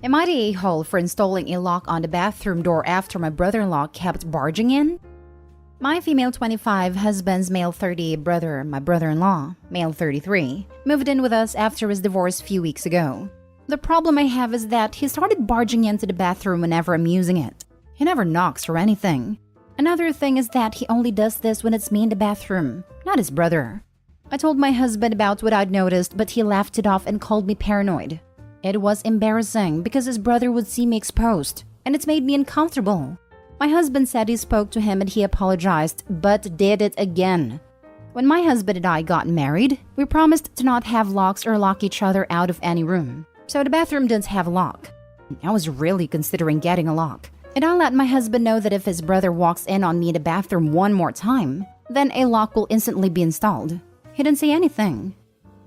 Am I the a-hole for installing a lock on the bathroom door after my brother-in-law kept barging in? My female 25, husband's male 30 brother, my brother-in-law, male 33, moved in with us after his divorce a few weeks ago. The problem I have is that he started barging into the bathroom whenever I'm using it. He never knocks or anything. Another thing is that he only does this when it's me in the bathroom, not his brother. I told my husband about what I'd noticed, but he laughed it off and called me paranoid. It was embarrassing because his brother would see me exposed, and it's made me uncomfortable. My husband said he spoke to him and he apologized, but did it again. When my husband and I got married, we promised to not have locks or lock each other out of any room. So the bathroom didn't have a lock. I was really considering getting a lock. And I let my husband know that if his brother walks in on me in the bathroom one more time, then a lock will instantly be installed. He didn't say anything.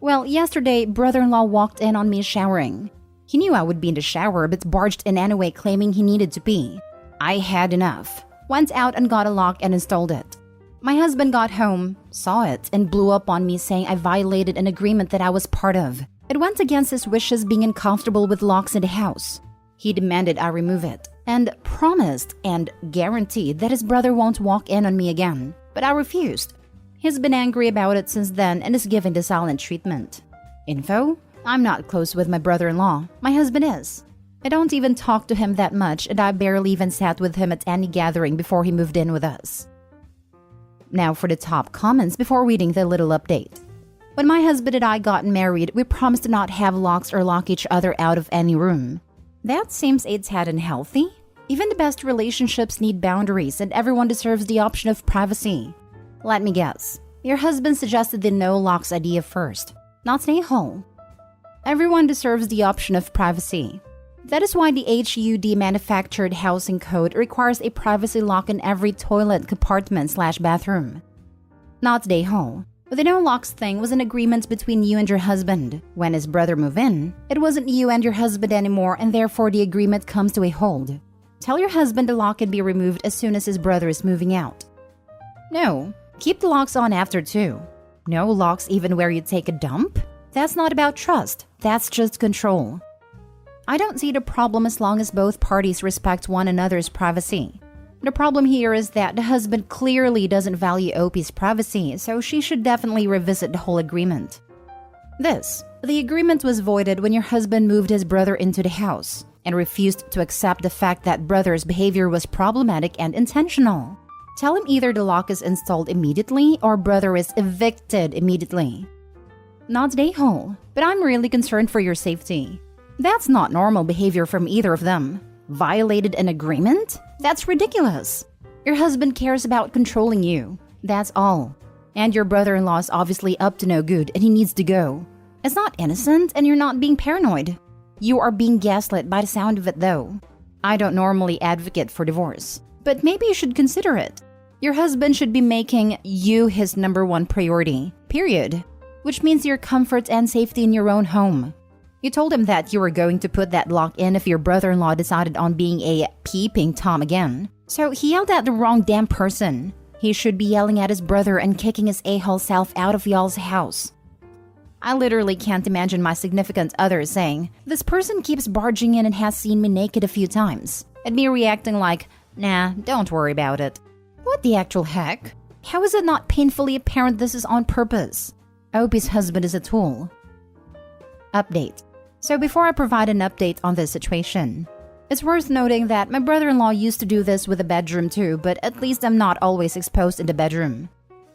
Well, yesterday, brother-in-law walked in on me showering. He knew I would be in the shower but barged in anyway, claiming he needed to pee. I had enough. Went out and got a lock and installed it. My husband got home, saw it, and blew up on me saying I violated an agreement that I was part of. It went against his wishes being uncomfortable with locks in the house. He demanded I remove it, and promised and guaranteed that his brother won't walk in on me again. But I refused. He's been angry about it since then and is giving the silent treatment. Info? I'm not close with my brother-in-law. My husband is. I don't even talk to him that much, and I barely even sat with him at any gathering before he moved in with us. Now for the top comments before reading the little update. When my husband and I got married, we promised to not have locks or lock each other out of any room. That seems a tad unhealthy. Even the best relationships need boundaries, and everyone deserves the option of privacy. Let me guess. Your husband suggested the no locks idea first, not a hole. Everyone deserves the option of privacy. That is why the HUD manufactured housing code requires a privacy lock in every toilet compartment/bathroom. Not the hole. The no locks thing was an agreement between you and your husband. When his brother moved in, it wasn't you and your husband anymore, and therefore the agreement comes to a hold. Tell your husband the lock can be removed as soon as his brother is moving out. No, keep the locks on after too. No locks even where you take a dump? That's not about trust, that's just control. I don't see the problem as long as both parties respect one another's privacy. The problem here is that the husband clearly doesn't value OP's privacy, so she should definitely revisit the whole agreement. The agreement was voided when your husband moved his brother into the house and refused to accept the fact that brother's behavior was problematic and intentional. Tell him either the lock is installed immediately or brother is evicted immediately. Not the hole, but I'm really concerned for your safety. That's not normal behavior from either of them. Violated an agreement? That's ridiculous. Your husband cares about controlling you. That's all. And your brother-in-law is obviously up to no good and he needs to go. It's not innocent and you're not being paranoid. You are being gaslit by the sound of it though. I don't normally advocate for divorce, but maybe you should consider it. Your husband should be making you his #1 priority, period. Which means your comfort and safety in your own home. You told him that you were going to put that lock in if your brother-in-law decided on being a peeping Tom again. So he yelled at the wrong damn person. He should be yelling at his brother and kicking his a-hole self out of y'all's house. I literally can't imagine my significant other saying, "This person keeps barging in and has seen me naked a few times," and me reacting like, "Nah, don't worry about it." What the actual heck? How is it not painfully apparent this is on purpose? OP's husband is a tool. Update. So before I provide an update on this situation, it's worth noting that my brother-in-law used to do this with the bedroom too, but at least I'm not always exposed in the bedroom.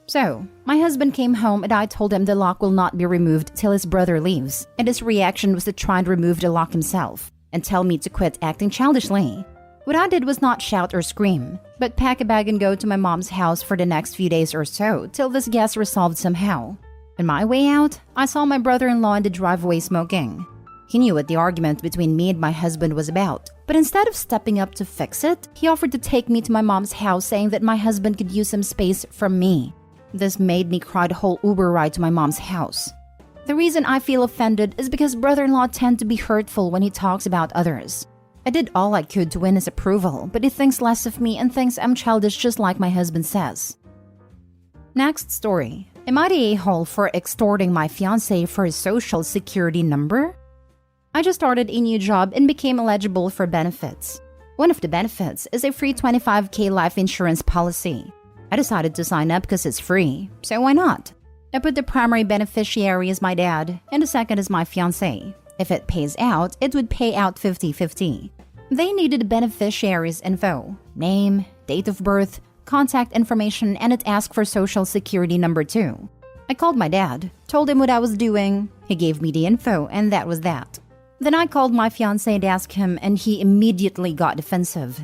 So, my husband came home and I told him the lock will not be removed till his brother leaves, and his reaction was to try and remove the lock himself and tell me to quit acting childishly. What I did was not shout or scream, but pack a bag and go to my mom's house for the next few days or so till this gets resolved somehow. On my way out, I saw my brother-in-law in the driveway smoking. He knew what the argument between me and my husband was about, but instead of stepping up to fix it, he offered to take me to my mom's house saying that my husband could use some space from me. This made me cry the whole Uber ride to my mom's house. The reason I feel offended is because brother-in-law tend to be hurtful when he talks about others. I did all I could to win his approval, but he thinks less of me and thinks I'm childish just like my husband says. Next story. Am I the a-hole for extorting my fiancé for his social security number? I just started a new job and became eligible for benefits. One of the benefits is a free 25K life insurance policy. I decided to sign up because it's free, so why not? I put the primary beneficiary as my dad, and the second is my fiancé. If it pays out, it would pay out 50-50. They needed the beneficiary's info, name, date of birth, contact information, and it asked for social security number too. I called my dad, told him what I was doing, he gave me the info, and that was that. Then I called my fiancé to ask him, and he immediately got defensive.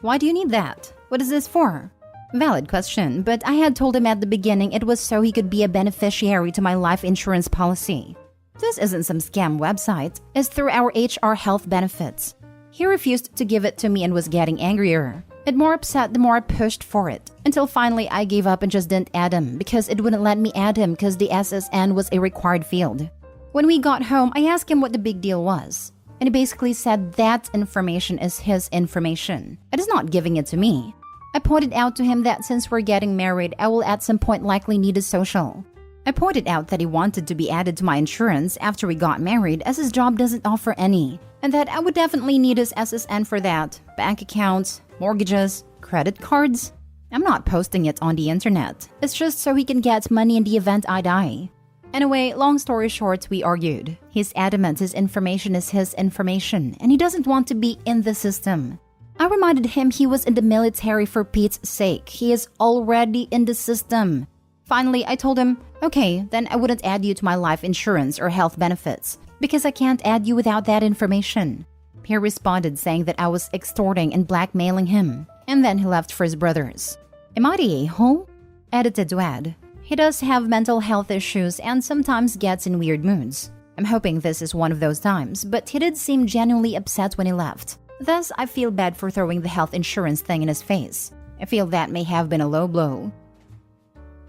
Why do you need that? What is this for? Valid question, but I had told him at the beginning it was so he could be a beneficiary to my life insurance policy. This isn't some scam website, it's through our HR health benefits. He refused to give it to me and was getting angrier. It more upset the more I pushed for it, until finally I gave up and just didn't add him because it wouldn't let me add him because the SSN was a required field. When we got home, I asked him what the big deal was, and he basically said that information is his information. It is not giving it to me. I pointed out to him that since we're getting married, I will at some point likely need a social. I pointed out that he wanted to be added to my insurance after we got married as his job doesn't offer any, and that I would definitely need his SSN for that, bank accounts, mortgages, credit cards. I'm not posting it on the internet. It's just so he can get money in the event I die. Anyway, long story short, we argued. He's adamant his information is his information, and he doesn't want to be in the system. I reminded him he was in the military for Pete's sake. He is already in the system. Finally, I told him, okay, then I wouldn't add you to my life insurance or health benefits because I can't add you without that information. He responded saying that I was extorting and blackmailing him, and then he left for his brothers. Am I the a-hole? Edited to add, he does have mental health issues and sometimes gets in weird moods. I'm hoping this is one of those times, but he did seem genuinely upset when he left. Thus, I feel bad for throwing the health insurance thing in his face. I feel that may have been a low blow.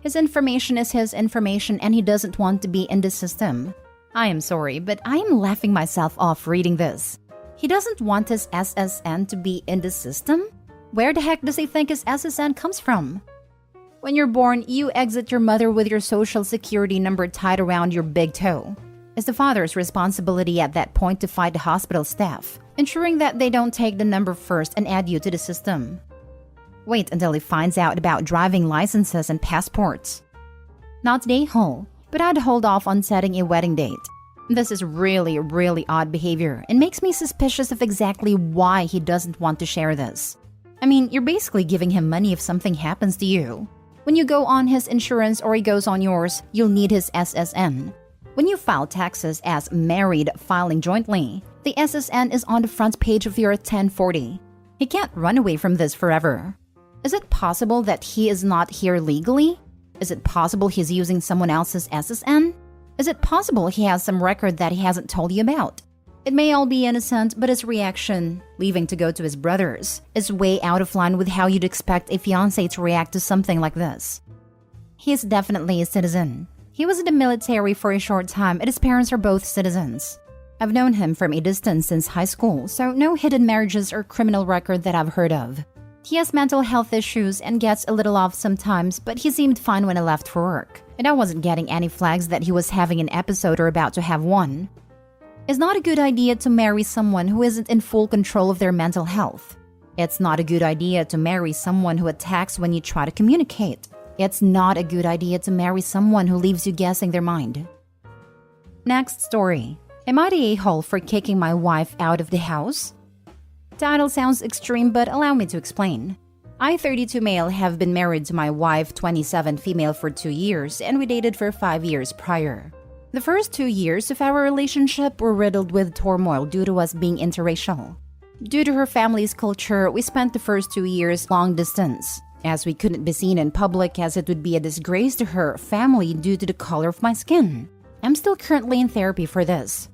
His information is his information and he doesn't want to be in the system. I am sorry, but I am laughing myself off reading this. He doesn't want his SSN to be in the system? Where the heck does he think his SSN comes from? When you're born, you exit your mother with your social security number tied around your big toe. It's the father's responsibility at that point to fight the hospital staff, ensuring that they don't take the number first and add you to the system. Wait until he finds out about driving licenses and passports. Not the a-hole, but I'd hold off on setting a wedding date. This is really odd behavior and makes me suspicious of exactly why he doesn't want to share this. I mean, you're basically giving him money if something happens to you. When you go on his insurance or he goes on yours, you'll need his SSN. When you file taxes as married filing jointly, the SSN is on the front page of your 1040. He can't run away from this forever. Is it possible that he is not here legally? Is it possible he's using someone else's SSN? Is it possible he has some record that he hasn't told you about? It may all be innocent, but his reaction, leaving to go to his brothers, is way out of line with how you'd expect a fiancé to react to something like this. He's definitely a citizen. He was in the military for a short time and his parents are both citizens. I've known him from a distance since high school, so no hidden marriages or criminal record that I've heard of. He has mental health issues and gets a little off sometimes, but he seemed fine when I left for work, and I wasn't getting any flags that he was having an episode or about to have one. It's not a good idea to marry someone who isn't in full control of their mental health. It's not a good idea to marry someone who attacks when you try to communicate. It's not a good idea to marry someone who leaves you guessing their mind. Next story. Am I the a-hole for kicking my wife out of the house? Title sounds extreme, but allow me to explain. I, 32 male, have been married to my wife, 27 female, for 2 years, and we dated for 5 years prior. The first 2 years of our relationship were riddled with turmoil due to us being interracial. Due to her family's culture, we spent the first 2 years long distance, as we couldn't be seen in public as it would be a disgrace to her family due to the color of my skin. I'm still currently in therapy for this.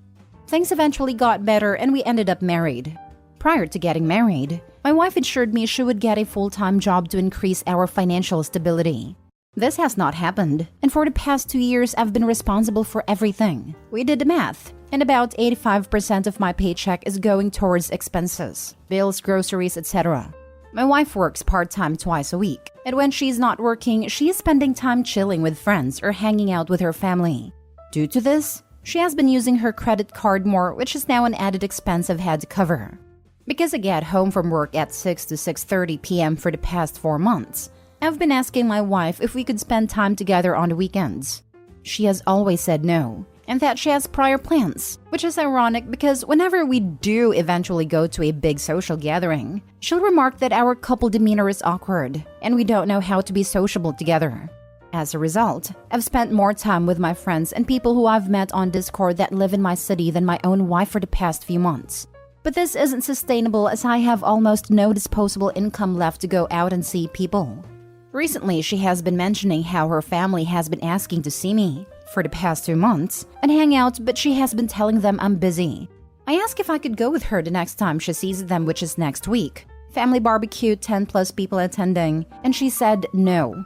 Things eventually got better and we ended up married. Prior to getting married, my wife assured me she would get a full-time job to increase our financial stability. This has not happened, and for the past 2 years I've been responsible for everything. We did the math, and about 85% of my paycheck is going towards expenses, bills, groceries, etc. My wife works part-time twice a week, and when she's not working, she is spending time chilling with friends or hanging out with her family. Due to this, She has been using her credit card more, which is now an added expense I've had to cover. Because I get home from work at 6 to 6:30 p.m. for the past 4 months, I've been asking my wife if we could spend time together on the weekends. She has always said no, and that she has prior plans, which is ironic because whenever we do eventually go to a big social gathering, she'll remark that our couple demeanor is awkward and we don't know how to be sociable together. As a result, I've spent more time with my friends and people who I've met on Discord that live in my city than my own wife for the past few months. But this isn't sustainable as I have almost no disposable income left to go out and see people. Recently, she has been mentioning how her family has been asking to see me for the past 2 months and hang out, but she has been telling them I'm busy. I asked if I could go with her the next time she sees them, which is next week. Family barbecue, 10 plus people attending, and she said no.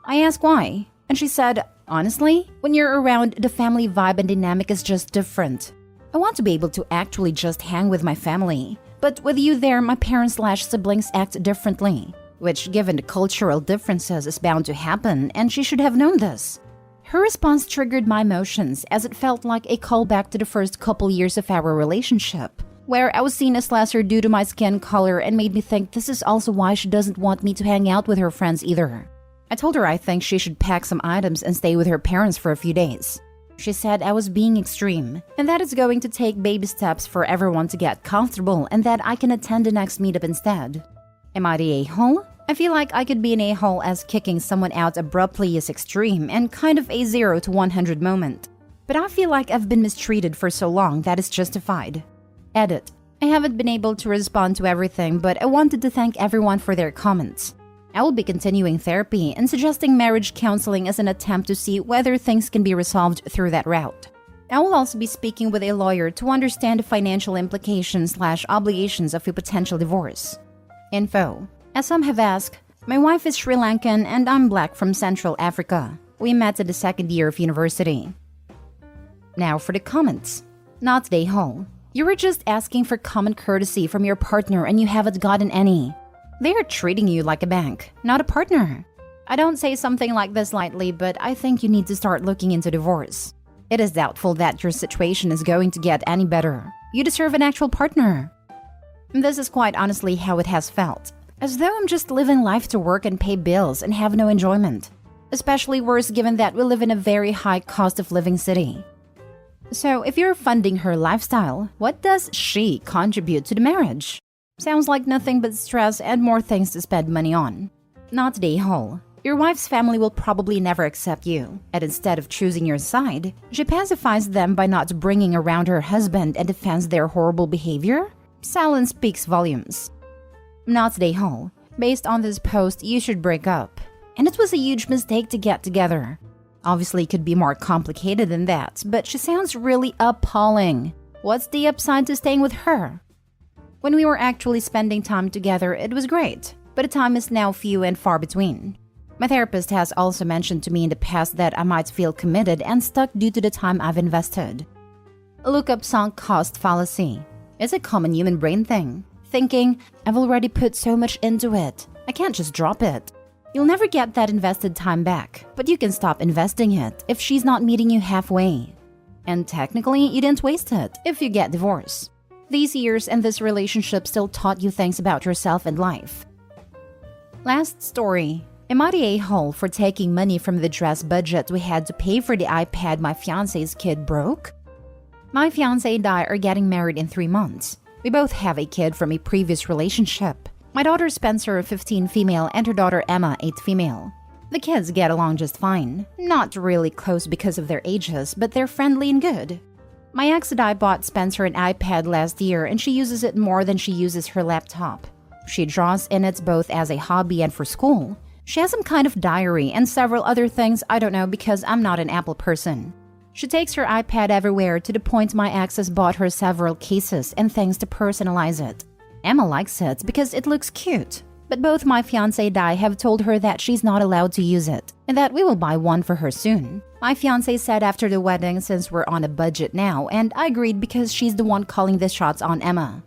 I asked why, and she said, honestly, when you're around, the family vibe and dynamic is just different. I want to be able to actually just hang with my family, but with you there, my parents/siblings act differently, which given the cultural differences is bound to happen, and she should have known this. Her response triggered my emotions as it felt like a callback to the first couple years of our relationship, where I was seen as lesser due to my skin color and made me think this is also why she doesn't want me to hang out with her friends either. I told her I think she should pack some items and stay with her parents for a few days. She said I was being extreme, and that it's going to take baby steps for everyone to get comfortable and that I can attend the next meetup instead. Am I the a-hole? I feel like I could be an a-hole as kicking someone out abruptly is extreme and kind of a 0 to 100 moment. But I feel like I've been mistreated for so long that it's justified. Edit. I haven't been able to respond to everything, but I wanted to thank everyone for their comments. I will be continuing therapy and suggesting marriage counseling as an attempt to see whether things can be resolved through that route. I will also be speaking with a lawyer to understand the financial implications/obligations of a potential divorce. Info. As some have asked, my wife is Sri Lankan and I'm Black from Central Africa. We met at the second year of university. Now for the comments. Not the whole. You were just asking for common courtesy from your partner and you haven't gotten any. They are treating you like a bank, not a partner. I don't say something like this lightly, but I think you need to start looking into divorce. It is doubtful that your situation is going to get any better. You deserve an actual partner. This is quite honestly how it has felt. As though I'm just living life to work and pay bills and have no enjoyment. Especially worse given that we live in a very high cost of living city. So if you're funding her lifestyle, what does she contribute to the marriage? Sounds like nothing but stress and more things to spend money on. Not the whole. Your wife's family will probably never accept you, and instead of choosing your side, she pacifies them by not bringing around her husband and defends their horrible behavior? Silence speaks volumes. Not the whole. Based on this post, you should break up. And it was a huge mistake to get together. Obviously, it could be more complicated than that, but she sounds really appalling. What's the upside to staying with her? When we were actually spending time together, it was great, but the time is now few and far between. My therapist has also mentioned to me in the past that I might feel committed and stuck due to the time I've invested. Look up sunk cost fallacy. It's a common human brain thing. Thinking, I've already put so much into it, I can't just drop it. You'll never get that invested time back, but you can stop investing it if she's not meeting you halfway. And technically, you didn't waste it if you get divorced. These years and this relationship still taught you things about yourself and life. Last story. Am I the a-hole for taking money from the dress budget we had to pay for the iPad my fiancé's kid broke? My fiancé and I are getting married in 3 months. We both have a kid from a previous relationship. My daughter Spencer, 15 female, and her daughter Emma, 8 female. The kids get along just fine. Not really close because of their ages, but they're friendly and good. My ex and I bought Spencer an iPad last year and she uses it more than she uses her laptop. She draws in it both as a hobby and for school. She has some kind of diary and several other things I don't know because I'm not an Apple person. She takes her iPad everywhere to the point my ex has bought her several cases and things to personalize it. Emma likes it because it looks cute. But both my fiancé and I have told her that she's not allowed to use it, and that we will buy one for her soon. My fiancé said after the wedding since we're on a budget now, and I agreed because she's the one calling the shots on Emma.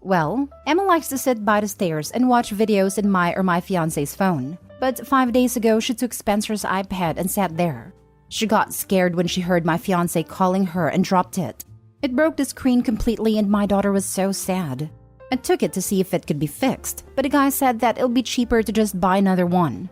Well, Emma likes to sit by the stairs and watch videos in my fiancé's phone. But 5 days ago, she took Spencer's iPad and sat there. She got scared when she heard my fiance calling her and dropped it. It broke the screen completely and my daughter was so sad. I took it to see if it could be fixed, but the guy said that it'll be cheaper to just buy another one.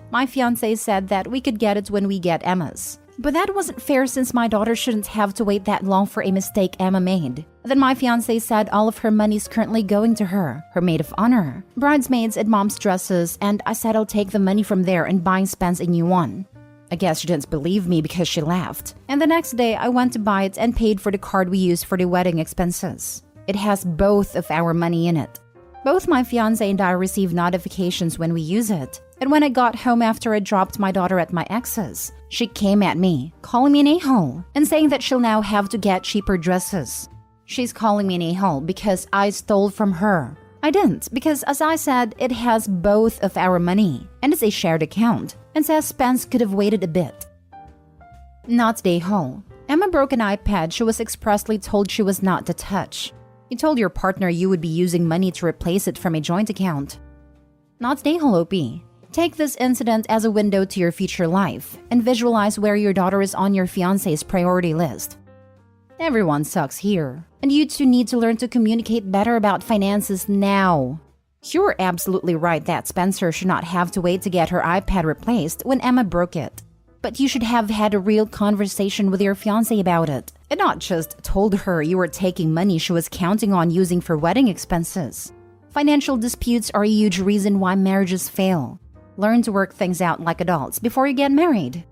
My fiance said that we could get it when we get Emma's. But that wasn't fair since my daughter shouldn't have to wait that long for a mistake Emma made. Then my fiance said all of her money's currently going to her maid of honor, bridesmaids and mom's dresses, and I said I'll take the money from there and buy Spence a new one. I guess she didn't believe me because she laughed. And the next day I went to buy it and paid for the card we used for the wedding expenses. It has both of our money in it. Both my fiance and I receive notifications when we use it. And when I got home after I dropped my daughter at my ex's, she came at me, calling me an a-hole, and saying that she'll now have to get cheaper dresses. She's calling me an a-hole because I stole from her. I didn't, because as I said, it has both of our money, and it's a shared account, and says Spence could have waited a bit. Not the a-hole. Emma broke an iPad she was expressly told she was not to touch. You told your partner you would be using money to replace it from a joint account. Not the a-hole, OP. Take this incident as a window to your future life and visualize where your daughter is on your fiance's priority list. Everyone sucks here, and you two need to learn to communicate better about finances now. You're absolutely right that Spencer should not have to wait to get her iPad replaced when Emma broke it. But you should have had a real conversation with your fiance about it, and not just told her you were taking money she was counting on using for wedding expenses. Financial disputes are a huge reason why marriages fail. Learn to work things out like adults before you get married.